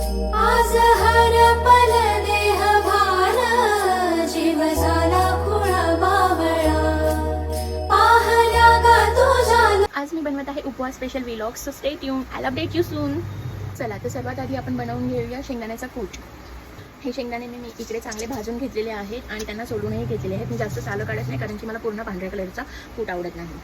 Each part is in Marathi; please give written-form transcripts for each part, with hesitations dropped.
आज हरपल देह भान जीव झाला खुळा बावळा पाहल्या गा तुझ्या. आज मी बनवत आहे उपवास special vlog, so stay tune, I will update you soon. चला तर सर्वात आधी आपण बनवून घेऊया शेंगदाण्याचा कूट. हे शेंगदाणे मी इकडे चांगले भाजून घेतलेले आहेत आणि त्यांना सोडूनही घेतलेले आहेत. मी जास्त सालं काढत नाही कारण की मला पूर्ण पांढऱ्या कलरचा कूट आवडत नाही.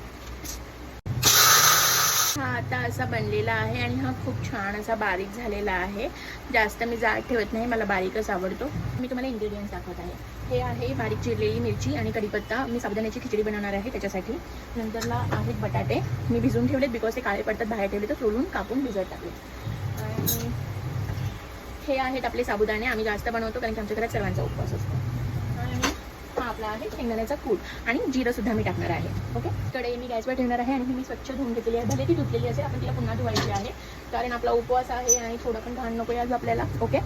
हा आता असा बनलेला आहे आणि हा खूप छान असा बारीक झालेला आहे. जास्त मी जाड ठेवत नाही, मला बारीकच आवडतो. मी तुम्हाला इन्ग्रेडियंट्स दाखवत आहे. हे आहे बारीक चिरलेली मिरची आणि कढीपत्ता. मी साबुदाण्याची खिचडी बनवणार आहे त्याच्यासाठी. नंतरला आहेत बटाटे, मी भिजवून ठेवलेत बिकॉज ते काळे पडतात बाहेर ठेवले तर सोलून कापून भिजत टाकले. आणि हे आहेत आपले साबुदाणे. आम्ही जास्त बनवतो कारण की आमच्या घरात सर्वांचा उपवास असतो. आणि हा आपला आहे शेंगदाण्याचा कूट आणि जिरं सुद्धा मी टाकणार आहे. ओके, कढई मी गॅसवर ठेवणार आहे आणि मी स्वच्छ धुवून घेतलेली आहे. भले ती धुतलेली असेल, आपण तिला पुन्हा धुवायची आहे कारण आपला उपवास आहे आणि थोडं पण घाण नको आज आपल्याला. ओके,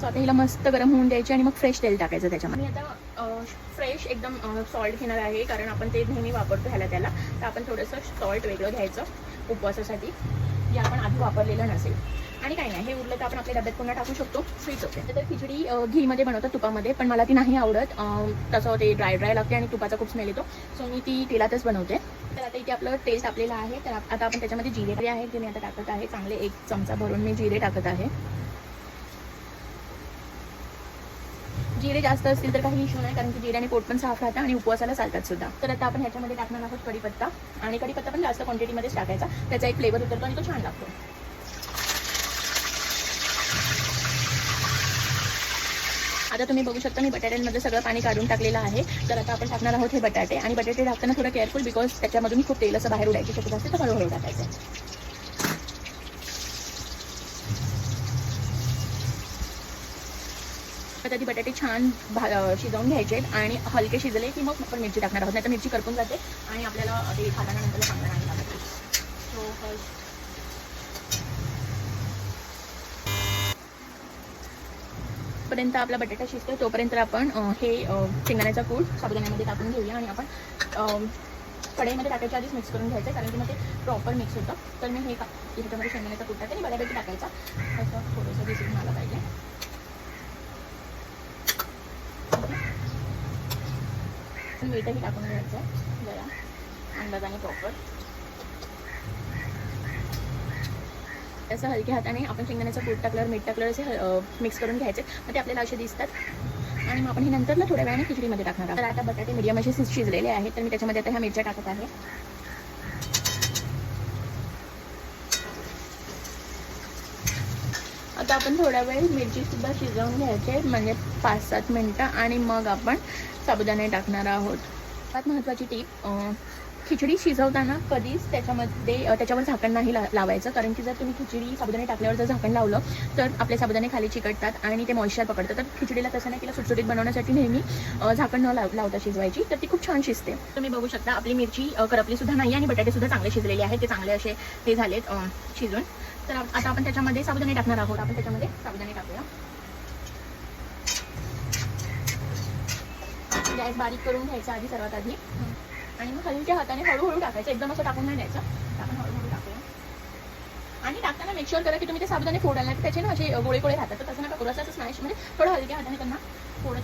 सो आता हिला मस्त गरम होऊन द्यायची आणि मग फ्रेश तेल टाकायचं त्याच्यामध्ये. मी आता फ्रेश एकदम सॉल्ट घेणार आहे कारण आपण ते नेहमी वापरतो ह्याला त्याला. तर आपण थोडंसं सॉल्ट वेगळं घ्यायचं उपवासासाठी, जे आपण आधी वापरलेलं नसेल. आणि काही नाही, हे उरलं तर आपण आपल्या डब्यात पुन्हा टाकू शकतो. स्वीट होते. तर खिचडी घीमध्ये बनवतात, तुपामध्ये, पण मला ती नाही आवडत. तसं ते ड्राय लागते आणि तुपाचा खूप स्मेल येतो. सो मी ती तेलातच बनवते. तर आता इथे आपलं तेल तापलेलं आहे. तर आता आपण त्याच्यामध्ये जिरे आहेत जे मी आता टाकत आहे. चांगले 1 चमचा भरून मी जिरे टाकत आहे. जिरे जास्त असतील तर काही इश्यू नाही कारण की जिऱ्याने पोट पण साफ राहतं आणि उपवासाला चालतात सुद्धा. तर आता आपण ह्याच्यामध्ये टाकणार आहोत कढीपत्ता. आणि कढीपत्ता पण जास्त क्वांटिटीमध्येच टाकायचा, त्याचा एक फ्लेवर उतरतो आणि तो छान लागतो. आता तुम्ही बघू शकता मी बटाट्यांमध्ये सगळं पाणी काढून टाकलेलं आहे. तर आता आपण टाकणार आहोत हे बटाटे. आणि बटाटे टाकताना थोडं केअरफुल बिकॉज त्याच्यामधून खूप तेल असं बाहेर उडायची शक्यता असते, तर हळूहळू टाकायचं. तर ती बटाटे छान शिजवून घ्यायचे आणि हलके शिजले की मग आपण मिरची टाकणार आहोत, नाही तर मिरची करपून जाते आणि आपल्याला ते खाताना नंतर चांगलं नाही लागत. सो पर्यंत आपला बटाटा शिजतो तोपर्यंत आपण हे शेंगदाण्याचा कूट साबुदाण्यामध्ये टाकून घेऊया. आणि आपण कढईमध्ये टाकायच्या आधीच मिक्स करून घ्यायचं कारण की मग ते प्रॉपर मिक्स होतं. तर मी हे ह्याच्यामध्ये शेंगदाण्याचा कूट टाकते आणि बऱ्यापैकी टाकायचा, असं थोडंसं दिसून आलं पाहिजे. मीठही टाकून घ्यायचं जरा अंदाजाने प्रॉपर. असं हलक्या हाताने आपण शेंगदाण्याचं कूट टाकल्यावर मीठ टाकल्यावर असे मिक्स करून घ्यायचे. मग ते आपल्याला असे दिसतात आणि मग आपण हे नंतरला थोड्या वेळाने खिचडीमध्ये टाकणार आहोत. तर आता बटाटे मीडियम असे शिजलेले आहेत. तर मी त्याच्यामध्ये आता ह्या मिरच्या टाकत आहे. आता आपण थोड्या वेळ मिरचीसुद्धा शिजवून घ्यायचे म्हणजे 5-7 मिनटं आणि मग आपण साबुदाणे टाकणार आहोत. सर्वात महत्त्वाची टीप, खिचडी शिजवताना कधीच त्याच्यावर झाकण नाही लावायचं कारण की जर तुम्ही खिचडी साबुदाणे टाकल्यावर जर झाकण लावलं तर आपले साबुदाणे खाली चिकटतात आणि ते मॉइश्चर पकडतात. तर खिचडीला तसं नाही, तिला सुटसुटीत बनवण्यासाठी नेहमी झाकण न लावता शिजवायची, तर ती खूप छान शिजते. तुम्ही बघू शकता आपली मिरची करपली सुद्धा नाही आणि बटाटे सुद्धा चांगले शिजलेले आहेत. ते चांगले असे हे झालेत शिजून. तर आता आपण त्याच्यामध्ये साबुदाणे टाकणार आहोत. आपण त्याच्यामध्ये साबुदाणे टाकूया. गॅस बारीक करून घ्यायचा आधी सर्वात आधी आणि मग हलक्या हाताने हळूहळू टाकायचं, एकदम असं टाकून नाही द्यायचं. आपण हळूहळू टाकूया. आणि टाकताना मेक शुअर करा की तुम्ही ते साबुदाणे फोडाल नाही, त्याचे ना असे गोळे राहतात. तर तसं नका करू, असं स्मॅश म्हणजे थोडं हलक्या हाताने त्यांना थोडं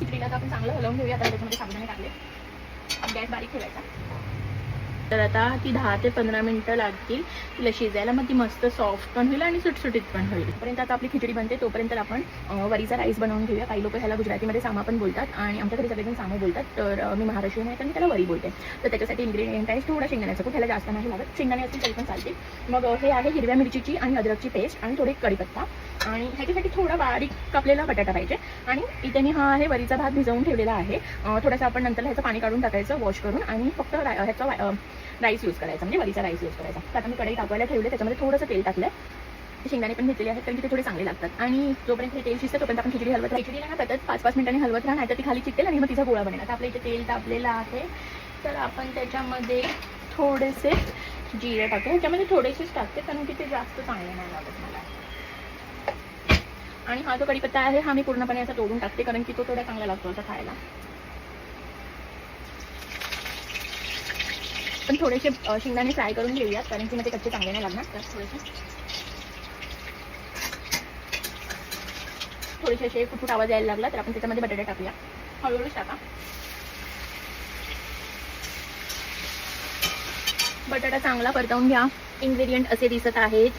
खिचडीला तर आपण चांगलं हलवून घेऊया. आता त्याच्यामध्ये साबुदाणे टाकले, गॅस बारीक ठेवायचा. तर आता ती 10 ते 15 मिनटं लागतील तिला शिजायला. मग ती मस्त सॉफ्ट पण होईल आणि सुटसुटीत पण होईल. तोपर्यंत आता आपली खिचडी बनते तोपर्यंत आपण वरीचा राईस बनवून घेऊया. काही लोक ह्याला गुजरातीमध्ये सामा पण बोलतात आणि आमच्याकडे सगळेजण सामा बोलतात. तर मी महाराष्ट्रीयन आहे तर मी त्याला वरी बोलते. तर त्याच्यासाठी इन्ग्रेडियंट आहे थोडा शेंगदाण्याचा कूट. ह्याला जास्त नाही लागत, शेंगदाणे असतील तरी पण चालते. मग हे आहे हिरव्या मिरचीची आणि अद्रकची पेस्ट आणि थोडे कढीपत्ता आणि ह्याच्यासाठी थोडा बारीक कापलेला बटाटा पाहिजे. आणि इथे मी हा आहे वरीचा भात भिजवून ठेवलेला आहे. थोडासा आपण नंतर ह्याचं पाणी काढून टाकायचं वॉश करून आणि फक्त ह्याचा राईस यूज करायचा, म्हणजे वरीचा राईस यूज करायचा. तर आता मी कढई तापवायला ठेवले, त्याच्यामध्ये थोडंसं तेल टाकलं. शेंगदाणे पण घेतलेले आहेत कारण की ते थोडे चांगले लागतात. आणि जोपर्यंत हे तेल शिजतं तोपर्यंत आपण खिचडी हलवत राहा. खिचडीला ना सतत 5-5 मिनिटांनी हलवत राहा, नाहीतर ती खाली चिकटेल आणि मग तिचा गोळा बनेल. आता आपल्या इथे तेल तापलेलं आहे तर आपण त्याच्यामध्ये थोडेसे जिरे टाकतो. ह्याच्यामध्ये थोडेसेच टाकते कारण की ते जास्त चांगले नाही लागत मला. आणि हा जो कढीपत्ता आहे हा मी पूर्णपणे असा तोडून टाकते कारण की तो थोडा चांगला लागतो असा खायला. पण थोडेसे शेंगदाणे फ्राय करून घेऊयात कारण की मग ते कच्चे चांगले नाही लागणार. तर थोडेसे थोडेसे असे फुटफुट आवाज यायला लागला तर आपण त्याच्यामध्ये बटाटे टाकूया. हळूहळूच टाका. बटाटा चांगला परतवून घ्या. इन्ग्रेडियंट असे दिसत आहेत.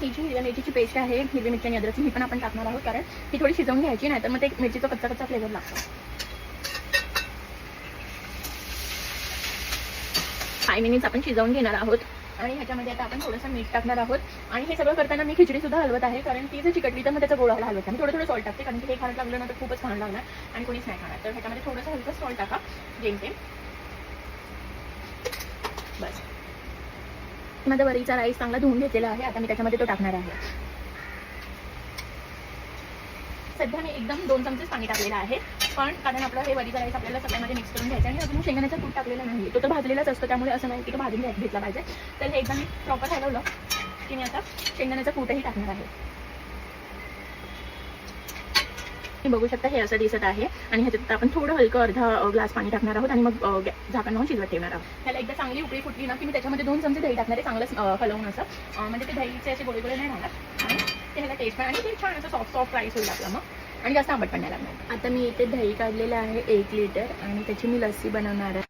ही जी हिरव्या मिरचीची पेस्ट आहे, हिरवी मिरची आणि अद्रकची, ही पण आपण टाकणार आहोत कारण ही थोडी शिजवून घ्यायची, नाही तर मग ते मिरचीचा कच्चा कच्चा फ्लेवर लागतो. 5 मिनिट्स आपण शिजवून घेणार आहोत. आणि ह्याच्यामध्ये आता आपण थोडंसं मीठ टाकणार आहोत. आणि हे सगळं करताना मी खिचडी सुद्धा हलवत आहे कारण ती जर चिकटली तर मग त्याचा गोळा हलवत आहे. थोडं थोडं सॉल्ट टाकते कारण की हे खायला लागलं ना तर खूपच खायला लागणार आणि कोणीच नाही खाणार. तर ह्याच्यामध्ये थोडंसं हलकं सॉल्ट टाका जेमतेम. बस. माझा वरीचा राईस चांगला धुवून घेतलेला आहे. आता मी त्याच्यामध्ये तो टाकणार आहे. सध्या मी एकदम 2 चमचे पाणी टाकलेलं आहे, पण कारण आपलं हे वरीचा राईस आपल्याला सगळ्यामध्ये मिक्स करून घ्यायचं आणि अजून शेंगदाण्याचं कूट टाकलेला नाही, तो तर भाजलेलाच असतो, त्यामुळे असं नाही की तो भाजून घेतला पाहिजे. तर हे एकदम प्रॉपर हलवलं की मी आता शेंगदाण्याचं कूटही टाकणार आहे. तुम्ही बघू शकता हे असं दिसत आहे आणि ह्याच्यात आपण थोडं हलकं अर्धा ग्लास पाणी टाकणार आहोत आणि मग झाकण लावून शिजवत ठेवणार आहोत. ह्याला एकदा चांगली उकळी फुटली ना की मी त्याच्यामध्ये 2 चमचे दही टाकणार आहे, चांगलं हलवून असं, म्हणजे ते दहीचे असे गोळे गोळे नाही राहणार आणि ते ह्याला टेस्ट पण आणि ते छान असं सॉफ्ट सॉफ्ट राईस होईल आपला मग आणि जास्त आंबट पण नाही लागणार. आता मी इथे दही काढलेलं आहे 1 लिटर आणि त्याची मी लस्सी बनवणार आहे.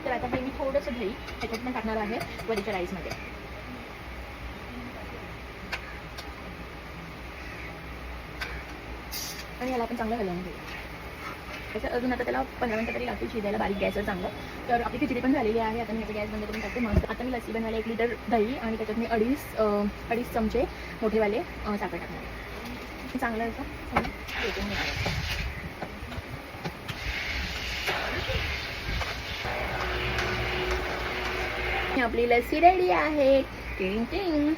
तर आता हे मी थोडंसं दही ह्याच्यात पण टाकणार आहे वरीच्या राईसमध्ये. आणि याला आपण चांगलं हलवून घेऊ. त्याच्यात अजून आता त्याला 15 मिनिटं तरी लागतील शिजायला बारीक गॅसवर चांगलं. तर आपली खिचडी पण झालेली आहे. आता मी आता गॅस बंद करून टाकते. मस्त आता मी लस्सी बनवायला 1 लिटर दही आणि त्याच्यात मी अडीच चमचे मोठेवाले साखर टाकणार आहे. चांगलं असं फेटून घेणार आहे. आपली लस्सी रेडी आहे. टिंग टिंग.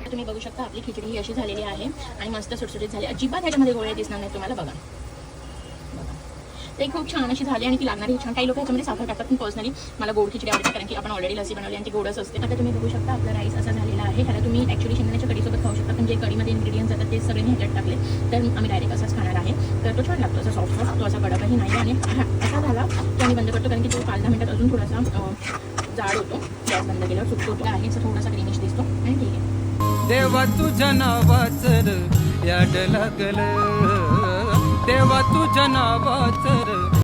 तुम्ही बघू शकता आपली खिचडी ही अशी झालेली आहे आणि मस्त सुटसुटीत झाली. अजिबात ह्याच्यामध्ये गोळे दिसणार नाही तुम्हाला. बघा ते खूप छान अशी झाली आणि ती लागणारी छान. काही लोक ह्याच्यामध्ये साखर टाकतात, पण पर्सनली मला गोड खिचडी आवडते कारण की आपण ऑलरेडी लस्सी बनवली आणि ती गोडच असते. आता तुम्ही बघू शकता आपला राईस असा झालेला आहे. ह्याला तुम्ही ॲक्च्युली शेंगदाण्याच्या कढीसोबत खाऊ शकता, पण जे कढीमध्ये इन्ग्रेडियंट्स जातात ते सगळे ह्याच्यात टाकले तर आम्ही डायरेक्ट असाच खाणार आहे. तर तो छान लागतो, असा सॉफ्ट सॉफ्ट, तो असा कडकही नाही आणि असा झाला की आम्ही बंद करतो कारण की तो 5-10 मिनिटात अजून थोडासा जाड होतो. गॅस बंद केल्यावर सुटतो आहे, असं थोडासा ग्रीनिश दिसतो आणि ठीक आहे. देवा तुझ्या नावाचर याड लागल, देवा तुझ्या नावाचर